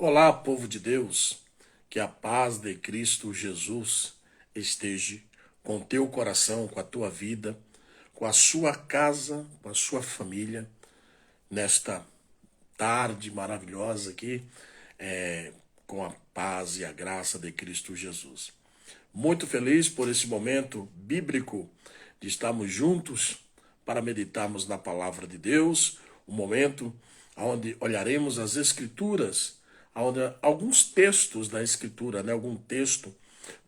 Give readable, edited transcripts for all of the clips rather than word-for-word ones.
Olá, povo de Deus, que a paz de Cristo Jesus esteja com o teu coração, com a tua vida, com a sua casa, com a sua família, nesta tarde maravilhosa aqui, com a paz e a graça de Cristo Jesus. Muito feliz por esse momento bíblico de estarmos juntos para meditarmos na palavra de Deus, um momento onde olharemos as Escrituras, onde alguns textos da Escritura, algum texto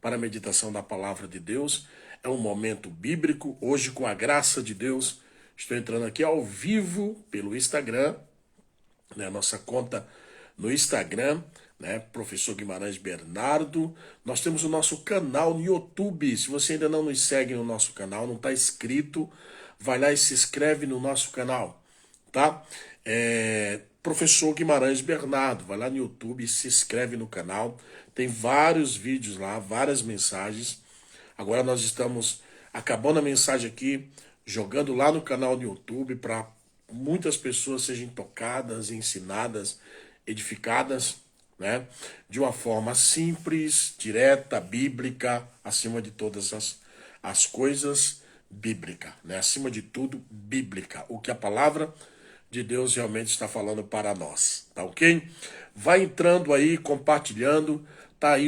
para a meditação da palavra de Deus. É um momento bíblico. Hoje, com a graça de Deus, estou entrando aqui ao vivo pelo Instagram, nossa conta no Instagram, Professor Guimarães Bernardo. Nós temos o nosso canal no YouTube. Se você ainda não nos segue no nosso canal, não está inscrito, vai lá e se inscreve no nosso canal, tá? Professor Guimarães Bernardo, vai lá no YouTube, se inscreve no canal. Tem vários vídeos lá, várias mensagens. Agora nós estamos acabando a mensagem aqui, jogando lá no canal do YouTube para muitas pessoas sejam tocadas, ensinadas, edificadas, de uma forma simples, direta, bíblica, acima de todas as coisas, bíblica, acima de tudo, bíblica. O que a palavra de Deus realmente está falando para nós, tá ok? Vai entrando aí, compartilhando, tá aí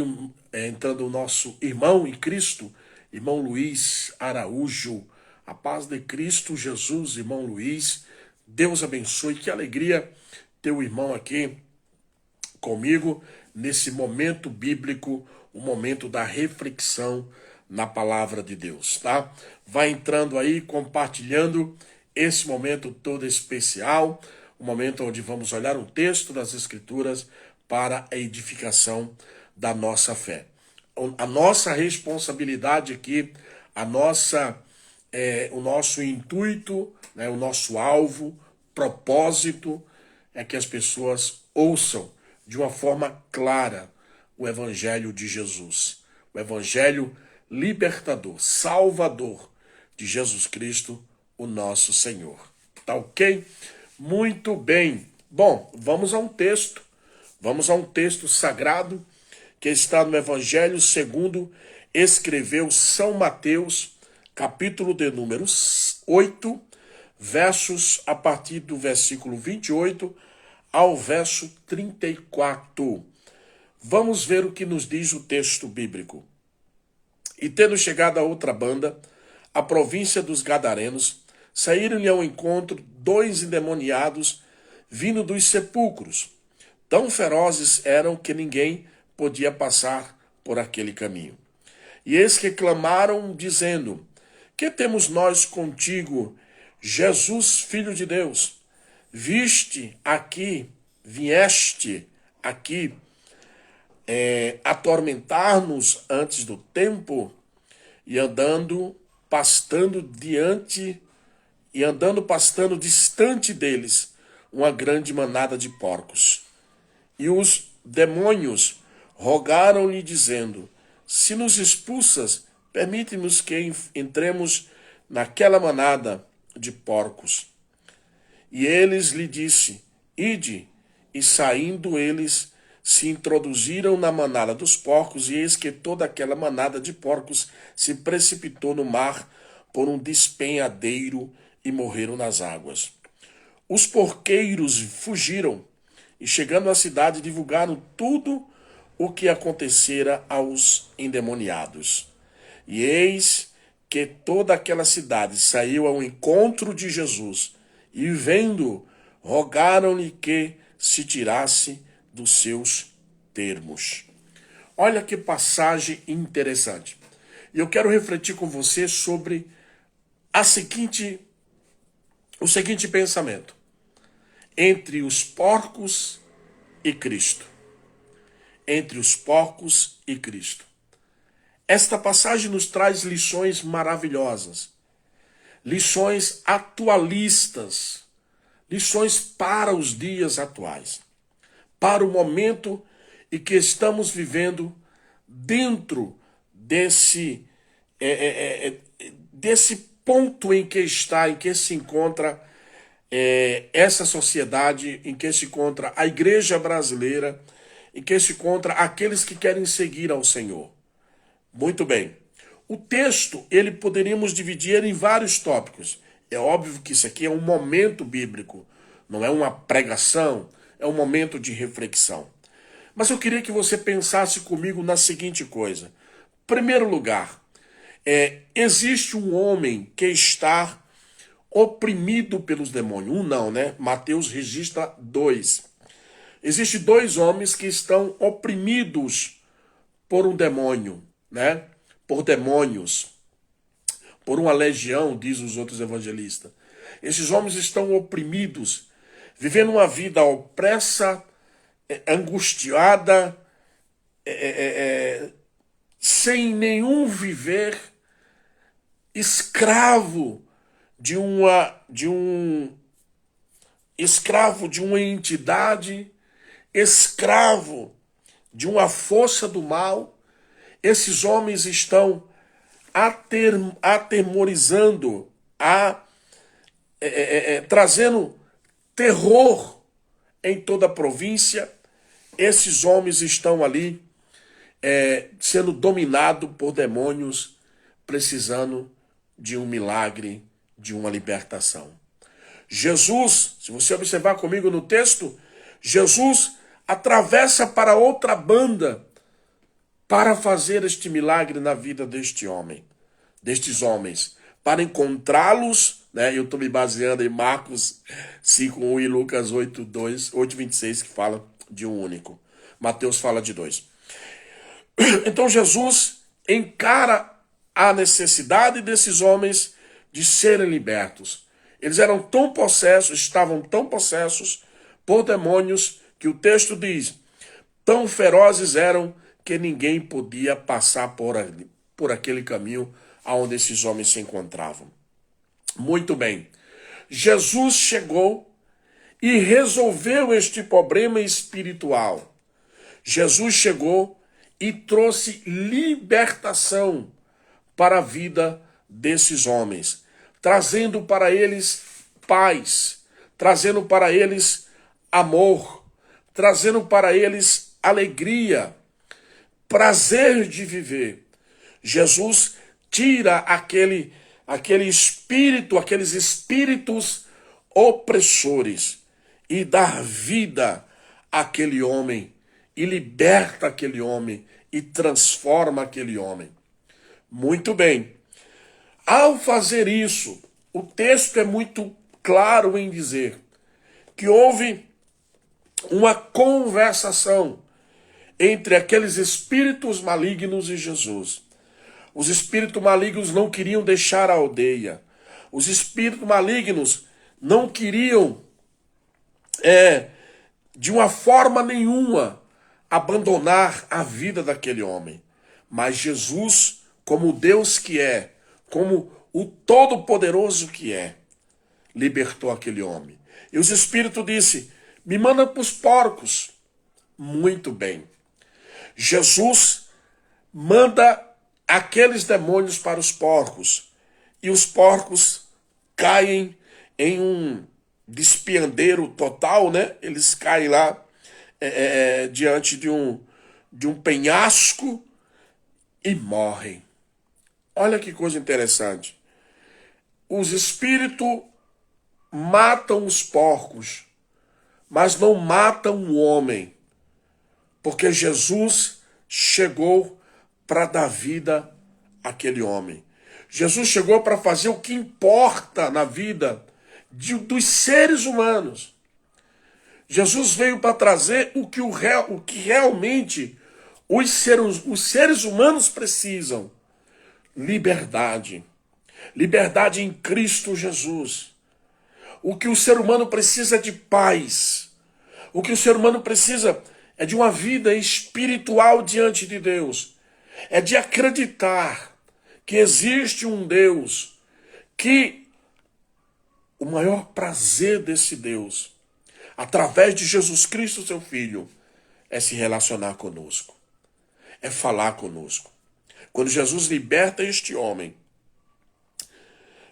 entrando o nosso irmão em Cristo, irmão Luiz Araújo. A paz de Cristo Jesus, irmão Luiz. Deus abençoe, que alegria ter o irmão aqui comigo nesse momento bíblico, o momento da reflexão na palavra de Deus, tá? Vai entrando aí, compartilhando esse momento todo especial, um momento onde vamos olhar um texto das Escrituras para a edificação da nossa fé. A nossa responsabilidade aqui, o nosso intuito, o nosso alvo, propósito, é que as pessoas ouçam de uma forma clara o Evangelho de Jesus, o Evangelho libertador, salvador de Jesus Cristo, o nosso Senhor. Tá ok? Muito bem. Bom, vamos a um texto sagrado que está no Evangelho segundo escreveu São Mateus, capítulo de número 8, versos a partir do versículo 28 ao verso 34. Vamos ver o que nos diz o texto bíblico. E tendo chegado a outra banda, a província dos Gadarenos, saíram-lhe ao encontro 2 endemoniados vindo dos sepulcros. Tão ferozes eram que ninguém podia passar por aquele caminho. E eis que clamaram, dizendo: Que temos nós contigo, Jesus, Filho de Deus? Vieste aqui atormentar-nos antes do tempo? E andando pastando distante deles uma grande manada de porcos. E os demônios rogaram-lhe, dizendo: Se nos expulsas, permite-nos que entremos naquela manada de porcos. E eles lhe disse: Ide. E saindo eles se introduziram na manada dos porcos, e eis que toda aquela manada de porcos se precipitou no mar por um despenhadeiro e morreram nas águas. Os porqueiros fugiram e, chegando à cidade, divulgaram tudo o que acontecera aos endemoniados. E eis que toda aquela cidade saiu ao encontro de Jesus, e vendo, rogaram-lhe que se tirasse dos seus termos. Olha que passagem interessante. E eu quero refletir com você sobre o seguinte pensamento: entre os porcos e Cristo. Entre os porcos e Cristo. Esta passagem nos traz lições maravilhosas, lições atualistas, lições para os dias atuais, para o momento em que estamos vivendo dentro desse ponto em que se encontra essa sociedade, em que se encontra a igreja brasileira em que se encontra aqueles que querem seguir ao Senhor. Muito bem. O texto, ele poderíamos dividir em vários tópicos. É óbvio que isso aqui é um momento bíblico, não é uma pregação, é um momento de reflexão. Mas eu queria que você pensasse comigo na seguinte coisa. Em primeiro lugar, existe um homem que está oprimido pelos demônios. Um não, né? Mateus registra 2. Existem 2 homens que estão oprimidos por um demônio, né? Por demônios, por uma legião, diz os outros evangelistas. Esses homens estão oprimidos, vivendo uma vida opressa, angustiada, sem nenhum viver, escravo de uma entidade, escravo de uma força do mal. Esses homens estão atemorizando, trazendo terror em toda a província. Esses homens estão ali sendo dominados por demônios, precisando de um milagre, de uma libertação. Jesus, se você observar comigo no texto, Jesus atravessa para outra banda para fazer este milagre na vida destes homens, para encontrá-los, né? Eu estou me baseando em Marcos 5:1 e Lucas 8:26, que fala de um único. Mateus fala de 2. Então Jesus encara a necessidade desses homens de serem libertos. Eles eram tão possessos, estavam tão possessos por demônios, que o texto diz, tão ferozes eram que ninguém podia passar por aquele caminho aonde esses homens se encontravam. Muito bem. Jesus chegou e resolveu este problema espiritual. Jesus chegou e trouxe libertação para a vida desses homens, trazendo para eles paz, trazendo para eles amor, trazendo para eles alegria, prazer de viver. Jesus tira aquele espírito, aqueles espíritos opressores e dá vida àquele homem, e liberta aquele homem, e transforma aquele homem. Muito bem. Ao fazer isso, o texto é muito claro em dizer que houve uma conversação entre aqueles espíritos malignos e Jesus. Os espíritos malignos não queriam deixar a aldeia. Os espíritos malignos não queriam, de uma forma nenhuma, abandonar a vida daquele homem. Mas Jesus, como Deus que é, como o Todo-Poderoso que é, libertou aquele homem. E os espíritos disseram, me manda para os porcos. Muito bem. Jesus manda aqueles demônios para os porcos. E os porcos caem em um despiandeiro total, né? Eles caem lá diante de um penhasco e morrem. Olha que coisa interessante. Os espíritos matam os porcos, mas não matam o homem, porque Jesus chegou para dar vida àquele homem. Jesus chegou para fazer o que importa na vida dos seres humanos. Jesus veio para trazer o que realmente os seres humanos precisam. Liberdade. Liberdade em Cristo Jesus. O que o ser humano precisa é de paz. O que o ser humano precisa é de uma vida espiritual diante de Deus. É de acreditar que existe um Deus, que o maior prazer desse Deus, através de Jesus Cristo, seu Filho, é se relacionar conosco, é falar conosco. Quando Jesus liberta este homem,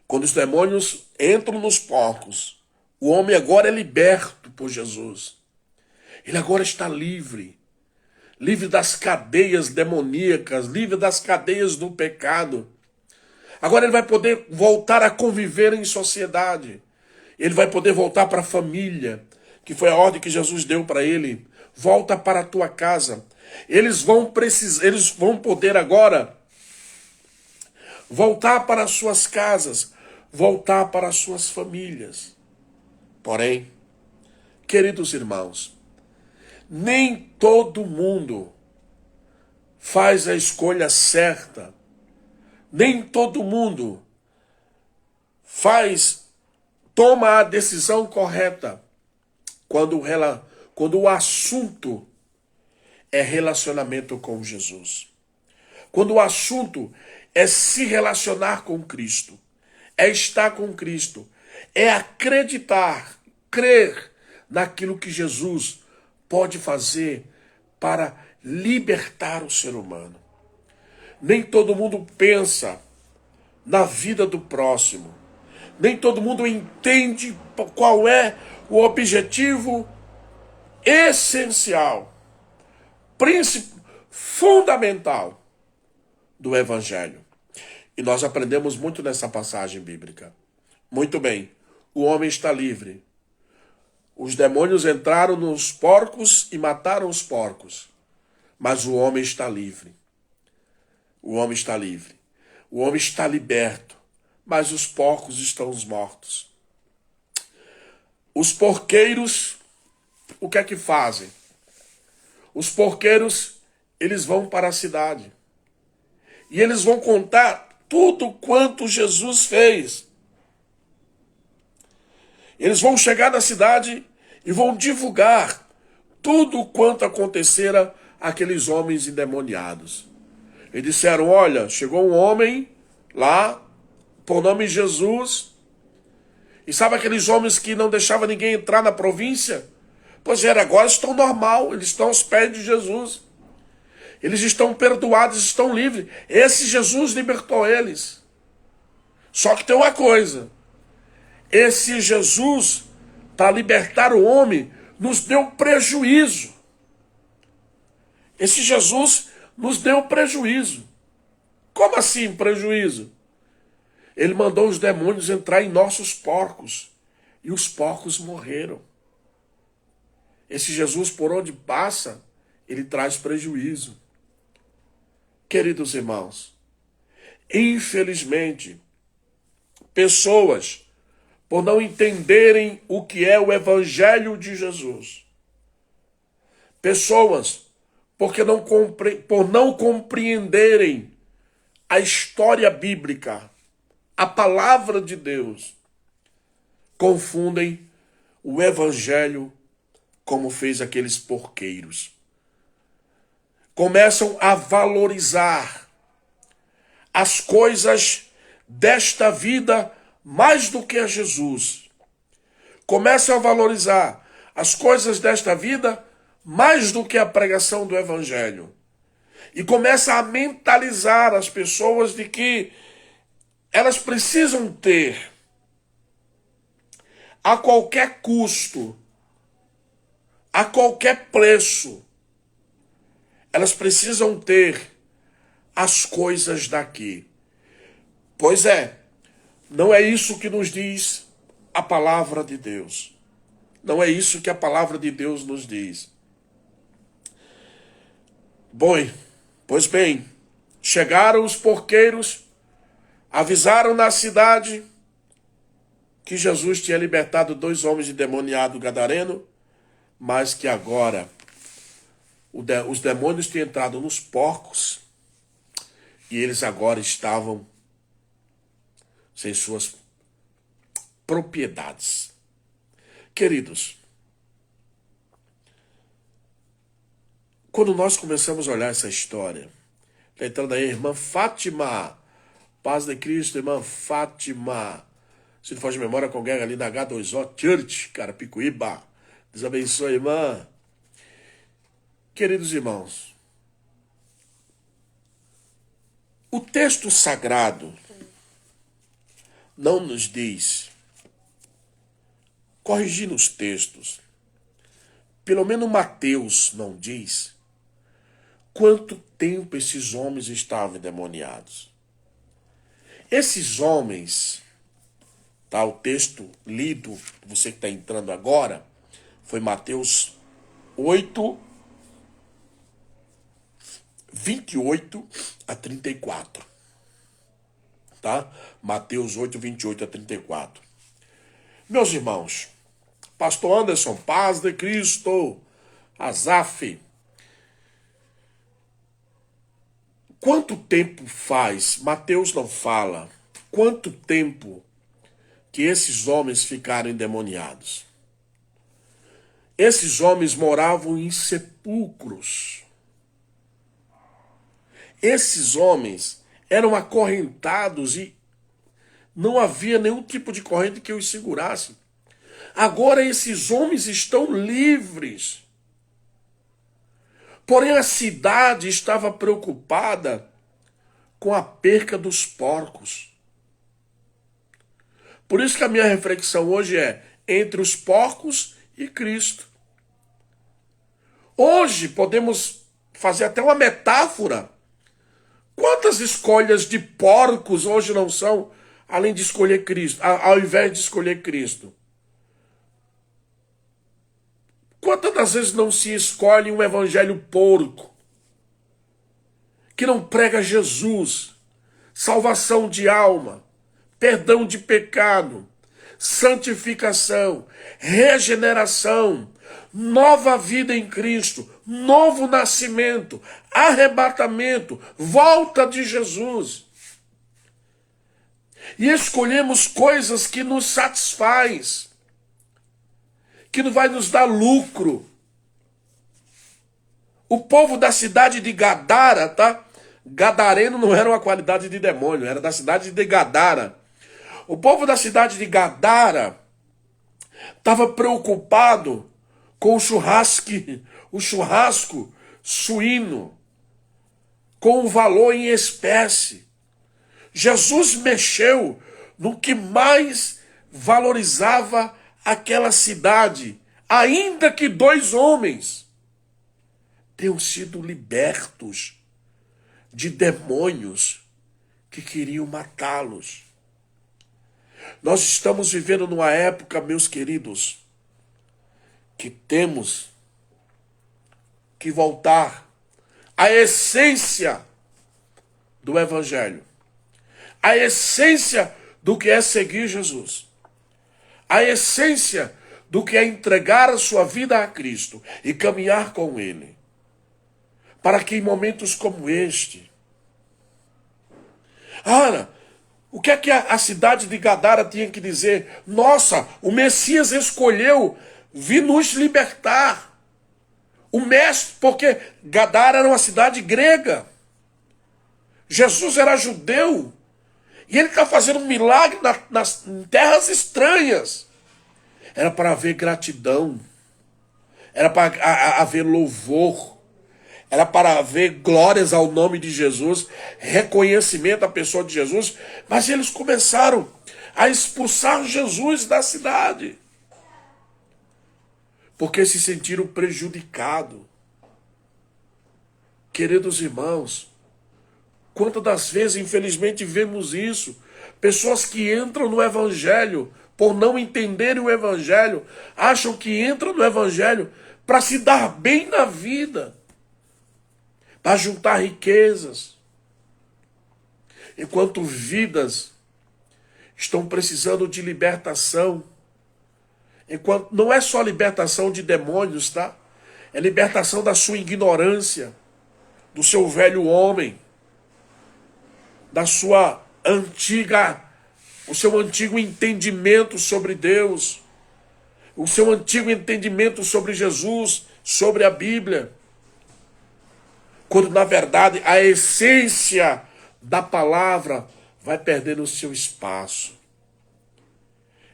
quando os demônios entram nos porcos, o homem agora é liberto por Jesus. Ele agora está livre. livre das cadeias demoníacas, livre das cadeias do pecado. Agora ele vai poder voltar a conviver em sociedade. Ele vai poder voltar para a família, que foi a ordem que Jesus deu para ele. Volta para a tua casa. Eles vão poder agora voltar para as suas casas, voltar para as suas famílias. Porém, queridos irmãos, nem todo mundo faz a escolha certa. Nem todo mundo toma a decisão correta quando o assunto é relacionamento com Jesus. Quando o assunto é se relacionar com Cristo, é estar com Cristo, é acreditar, crer naquilo que Jesus pode fazer para libertar o ser humano. Nem todo mundo pensa na vida do próximo. Nem todo mundo entende qual é o objetivo essencial, fundamental do Evangelho. E nós aprendemos muito nessa passagem bíblica. Muito bem, o homem está livre. Os demônios entraram nos porcos e mataram os porcos. Mas o homem está livre. O homem está livre. O homem está liberto. Mas os porcos estão mortos. Os porqueiros, o que é que fazem? Os porqueiros, eles vão para a cidade. E eles vão contar tudo quanto Jesus fez. Eles vão chegar na cidade e vão divulgar tudo quanto acontecera àqueles homens endemoniados. E disseram, olha, chegou um homem lá, por nome Jesus, e sabe aqueles homens que não deixavam ninguém entrar na província? Pois era, agora estão normal, eles estão aos pés de Jesus. Eles estão perdoados, estão livres. Esse Jesus libertou eles. Só que tem uma coisa, esse Jesus, para libertar o homem, nos deu prejuízo. Esse Jesus nos deu prejuízo. Como assim prejuízo? Ele mandou os demônios entrar em nossos porcos. E os porcos morreram. Esse Jesus, por onde passa, ele traz prejuízo. Queridos irmãos, infelizmente, pessoas, por não entenderem o que é o Evangelho de Jesus, pessoas, por não compreenderem a história bíblica, a palavra de Deus, confundem o Evangelho como fez aqueles porqueiros. Começam a valorizar as coisas desta vida mais do que a Jesus. Começam a valorizar as coisas desta vida mais do que a pregação do Evangelho. E começa a mentalizar as pessoas de que elas precisam ter, a qualquer custo, a qualquer preço, elas precisam ter as coisas daqui. Pois é, não é isso que nos diz a palavra de Deus. Não é isso que a palavra de Deus nos diz. Pois bem, chegaram os porqueiros, avisaram na cidade que Jesus tinha libertado 2 homens endemoniados gadareno, mas que agora os demônios tinham entrado nos porcos e eles agora estavam sem suas propriedades. Queridos, quando nós começamos a olhar essa história, está entrando aí a irmã Fátima, paz de Cristo, irmã Fátima, se não for de memória, congrega ali na H2O Church, Carapicuíba, Deus abençoe, irmã. Queridos irmãos, o texto sagrado não nos diz, corrigindo os textos, pelo menos Mateus não diz, quanto tempo esses homens estavam endemoniados. Esses homens, tá, o texto lido, você que está entrando agora, foi Mateus 8, 28 a 34. Tá? Mateus 8, 28 a 34. Meus irmãos, Pastor Anderson, paz de Cristo, Azaf. Quanto tempo faz, Mateus não fala, quanto tempo que esses homens ficaram endemoniados? Esses homens moravam em sepulcros. Esses homens eram acorrentados e não havia nenhum tipo de corrente que os segurasse. Agora esses homens estão livres. Porém a cidade estava preocupada com a perca dos porcos. Por isso que a minha reflexão hoje é entre os porcos e Cristo. Hoje podemos fazer até uma metáfora. Quantas escolhas de porcos hoje não são, além de escolher Cristo, ao invés de escolher Cristo? Quantas das vezes não se escolhe um evangelho porco, que não prega Jesus, salvação de alma, perdão de pecado, santificação, regeneração, nova vida em Cristo, novo nascimento, arrebatamento, volta de Jesus. E escolhemos coisas que nos satisfaz, que não vai nos dar lucro. O povo da cidade de Gadara, tá? Gadareno não era uma qualidade de demônio, era da cidade de Gadara. O povo da cidade de Gadara estava preocupado com o churrasco suíno, com o valor em espécie. Jesus mexeu no que mais valorizava aquela cidade, ainda que 2 homens tenham sido libertos de demônios que queriam matá-los. Nós estamos vivendo numa época, meus queridos, que temos que voltar à essência do Evangelho, à essência do que é seguir Jesus, a essência do que é entregar a sua vida a Cristo e caminhar com Ele, para que em momentos como este... o que é que a cidade de Gadara tinha que dizer? Nossa, o Messias escolheu vir nos libertar. O mestre, porque Gadara era uma cidade grega. Jesus era judeu. E ele está fazendo um milagre nas terras estranhas. Era para haver gratidão. Era para haver louvor. Era para haver glórias ao nome de Jesus. Reconhecimento à pessoa de Jesus. Mas eles começaram a expulsar Jesus da cidade. Porque se sentiram prejudicados. Queridos irmãos, quantas das vezes, infelizmente, vemos isso? Pessoas que entram no Evangelho, por não entenderem o Evangelho, acham que entram no Evangelho para se dar bem na vida, para juntar riquezas, enquanto vidas estão precisando de libertação. Enquanto não é só libertação de demônios, tá? É libertação da sua ignorância, do seu velho homem, da sua o seu antigo entendimento sobre Deus, o seu antigo entendimento sobre Jesus, sobre a Bíblia. Quando, na verdade, a essência da palavra vai perdendo o seu espaço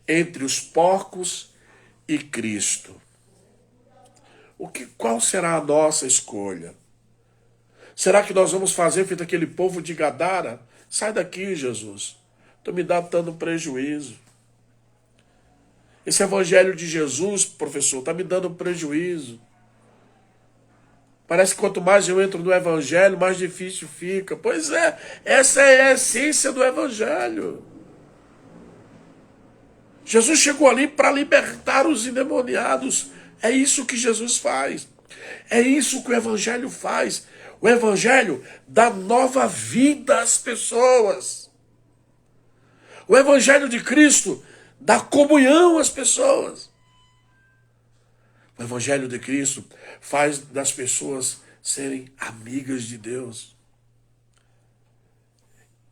entre os porcos e Cristo. Qual será a nossa escolha? Será que nós vamos fazer feito aquele povo de Gadara? Sai daqui, Jesus. Tu me dá tanto prejuízo. Esse evangelho de Jesus, professor, está me dando prejuízo. Parece que quanto mais eu entro no evangelho, mais difícil fica. Pois é, essa é a essência do evangelho. Jesus chegou ali para libertar os endemoniados. É isso que Jesus faz. É isso que o evangelho faz. O evangelho dá nova vida às pessoas. O evangelho de Cristo dá comunhão às pessoas. O evangelho de Cristo faz das pessoas serem amigas de Deus.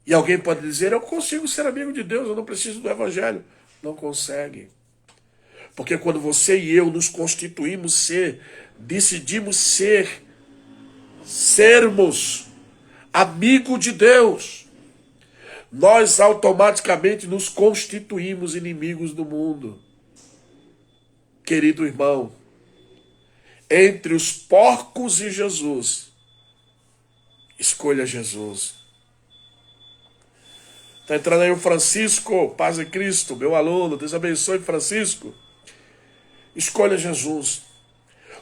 E alguém pode dizer, eu consigo ser amigo de Deus, eu não preciso do evangelho. Não consegue. Porque quando você e eu nos constituímos ser, decidimos sermos amigo de Deus, nós automaticamente nos constituímos inimigos do mundo. Querido irmão, entre os porcos e Jesus, escolha Jesus. Está entrando aí o Francisco, paz em Cristo, meu aluno, Deus abençoe, Francisco. Escolha Jesus.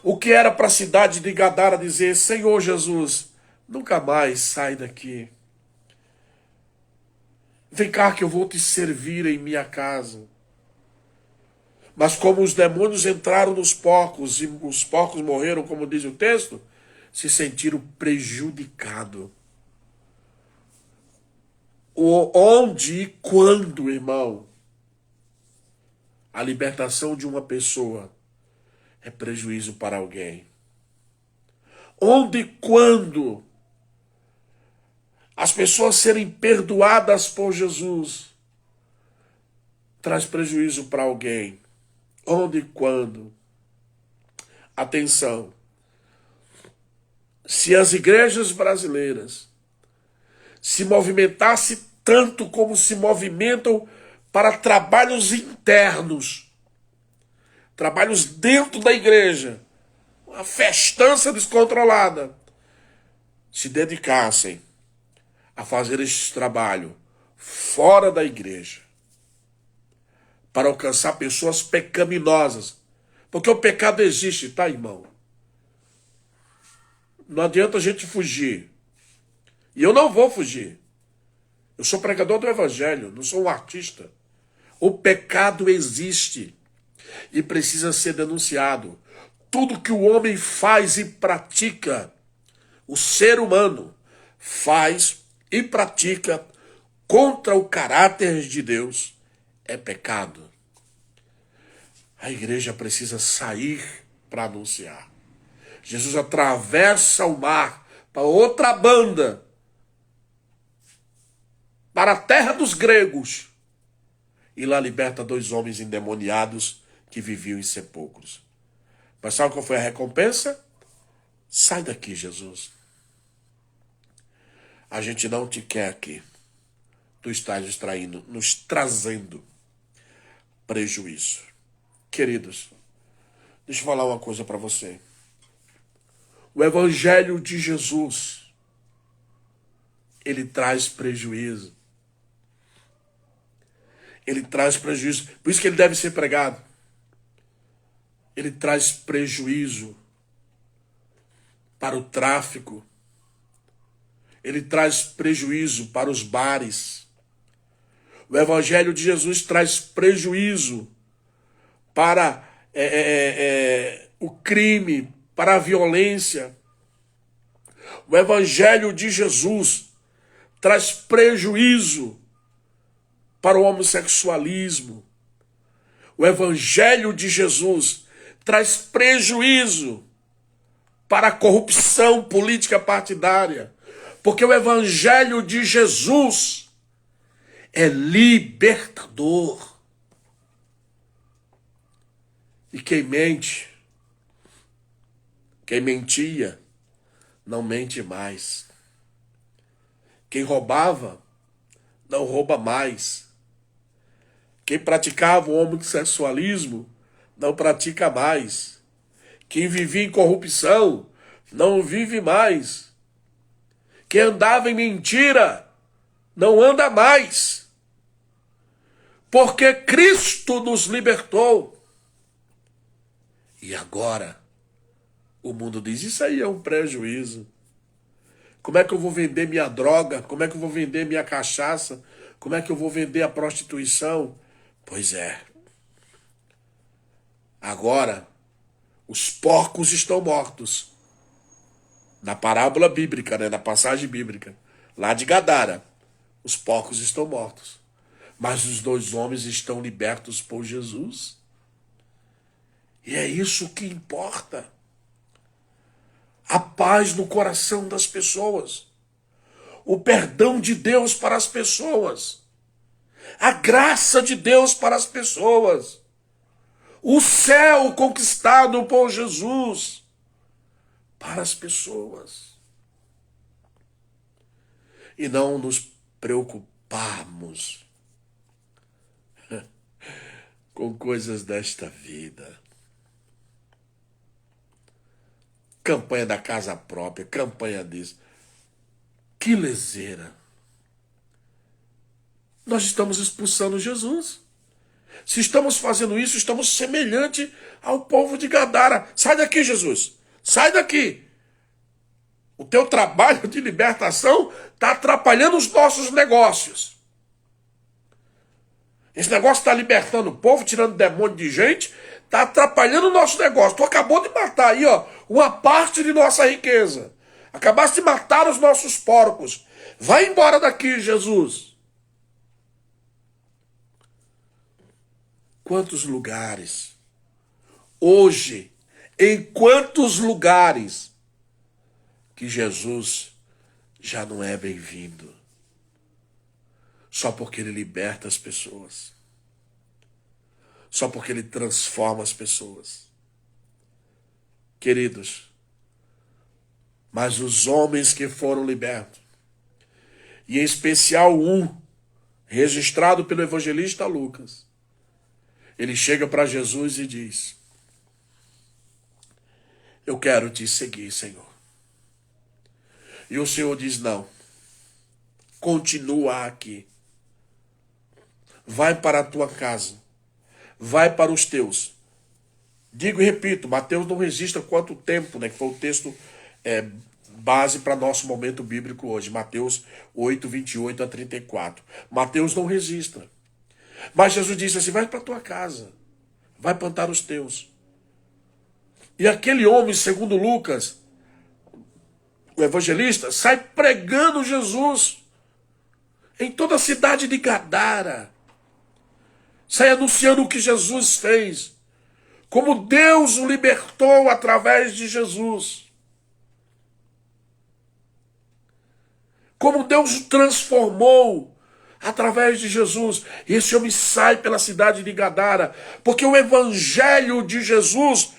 O que era para a cidade de Gadara dizer, Senhor Jesus, nunca mais sai daqui. Vem cá que eu vou te servir em minha casa. Mas como os demônios entraram nos porcos e os porcos morreram, como diz o texto, se sentiram prejudicados. Onde e quando, irmão, a libertação de uma pessoa é prejuízo para alguém? Onde e quando as pessoas serem perdoadas por Jesus traz prejuízo para alguém? Onde e quando? Atenção. Se as igrejas brasileiras se movimentassem tanto como se movimentam para trabalhos internos, trabalhos dentro da igreja, uma festança descontrolada, se dedicassem a fazer este trabalho fora da igreja, para alcançar pessoas pecaminosas. Porque o pecado existe, tá, irmão? Não adianta a gente fugir. E eu não vou fugir. Eu sou pregador do evangelho, não sou um artista. O pecado existe e precisa ser denunciado. Tudo que o homem faz e pratica, o ser humano faz e pratica contra o caráter de Deus, é pecado. A igreja precisa sair para anunciar. Jesus atravessa o mar para outra banda, para a terra dos gregos, e lá liberta 2 homens endemoniados que viviam em sepulcros. Mas sabe qual foi a recompensa? Sai daqui, Jesus. A gente não te quer aqui. Tu estás nos trazendo prejuízo. Queridos, deixa eu falar uma coisa para você. O evangelho de Jesus, ele traz prejuízo. Ele traz prejuízo. Por isso que ele deve ser pregado. Ele traz prejuízo para o tráfico. Ele traz prejuízo para os bares. O evangelho de Jesus traz prejuízo para o crime, para a violência. O evangelho de Jesus traz prejuízo para o homossexualismo. O evangelho de Jesus traz prejuízo para a corrupção política partidária. Porque o evangelho de Jesus é libertador. E quem mentia, não mente mais. Quem roubava, não rouba mais. Quem praticava o homossexualismo, não pratica mais. Quem vivia em corrupção, não vive mais. Quem andava em mentira, não anda mais. Porque Cristo nos libertou. E agora, O mundo diz, isso aí é um prejuízo. Como é que eu vou vender minha droga? Como é que eu vou vender minha cachaça? Como é que eu vou vender a prostituição? Pois é. Agora, os porcos estão mortos. Na parábola bíblica, né? Na passagem bíblica. Lá de Gadara, os porcos estão mortos. Mas os dois homens estão libertos por Jesus. E é isso que importa. A paz no coração das pessoas. O perdão de Deus para as pessoas. A graça de Deus para as pessoas. O céu conquistado por Jesus para as pessoas. E não nos preocuparmos com coisas desta vida. Campanha da casa própria, campanha disso. Que leseira. Nós estamos expulsando Jesus. Se estamos fazendo isso, estamos semelhante ao povo de Gadara. Sai daqui, Jesus. Sai daqui. O teu trabalho de libertação está atrapalhando os nossos negócios. Esse negócio está libertando o povo, tirando demônio de gente, está atrapalhando o nosso negócio. Tu acabou de matar aí, ó, uma parte de nossa riqueza. Acabaste de matar os nossos porcos. Vai embora daqui, Jesus. Quantos lugares? Hoje, em quantos lugares que Jesus já não é bem-vindo? Só porque ele liberta as pessoas. Só porque ele transforma as pessoas. Queridos, mas os homens que foram libertos, e em especial um, registrado pelo evangelista Lucas, ele chega para Jesus e diz: eu quero te seguir, Senhor. E o Senhor diz: não, continua aqui. Vai para a tua casa. Vai para os teus. Digo e repito, Mateus não registra quanto tempo, né, que foi o texto base para nosso momento bíblico hoje. Mateus 8, 28 a 34. Mateus não registra. Mas Jesus disse assim: vai para a tua casa. Vai plantar os teus. E aquele homem, segundo Lucas, o evangelista, sai pregando Jesus em toda a cidade de Gadara. Sai anunciando o que Jesus fez. Como Deus o libertou através de Jesus. Como Deus o transformou através de Jesus. E esse homem sai pela cidade de Gadara, porque o evangelho de Jesus,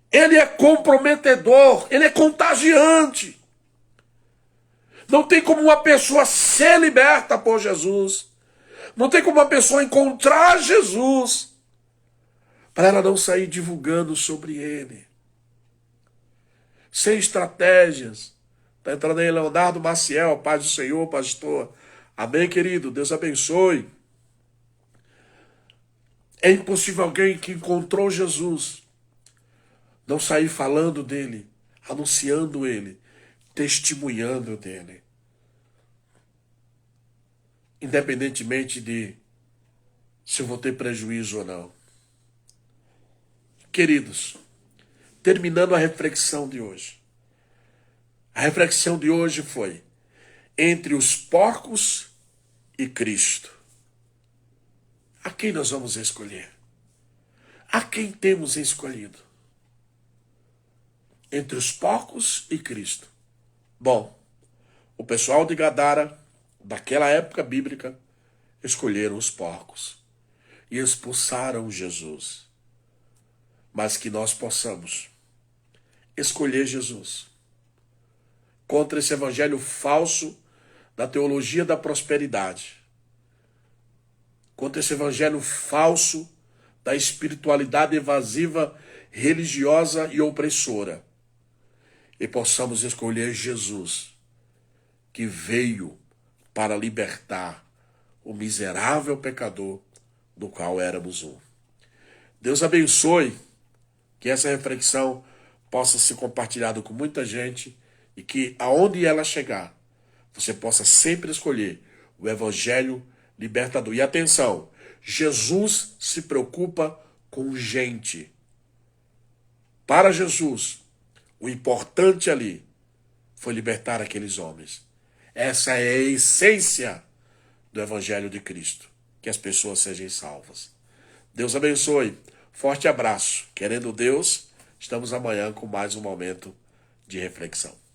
ele é comprometedor, ele é contagiante. Não tem como uma pessoa ser liberta por Jesus. Não tem como uma pessoa encontrar Jesus para ela não sair divulgando sobre ele. Sem estratégias. Está entrando aí Leonardo Maciel, paz do Senhor, pastor. Amém, querido? Deus abençoe. É impossível alguém que encontrou Jesus não sair falando dele, anunciando ele, testemunhando dele. Independentemente de se eu vou ter prejuízo ou não. Queridos, terminando a reflexão de hoje. A reflexão de hoje foi: entre os porcos e Cristo. A quem nós vamos escolher? A quem temos escolhido? Entre os porcos e Cristo. Bom, o pessoal de Gadara, daquela época bíblica, escolheram os porcos e expulsaram Jesus. Mas que nós possamos escolher Jesus contra esse evangelho falso da teologia da prosperidade, contra esse evangelho falso da espiritualidade evasiva, religiosa e opressora, e possamos escolher Jesus, que veio para libertar o miserável pecador do qual éramos um. Deus abençoe, que essa reflexão possa ser compartilhado com muita gente e que aonde ela chegar, você possa sempre escolher o evangelho libertador. E atenção, Jesus se preocupa com gente. Para Jesus, o importante ali foi libertar aqueles homens. Essa é a essência do evangelho de Cristo, que as pessoas sejam salvas. Deus abençoe. Forte abraço. Querendo Deus, estamos amanhã com mais um momento de reflexão.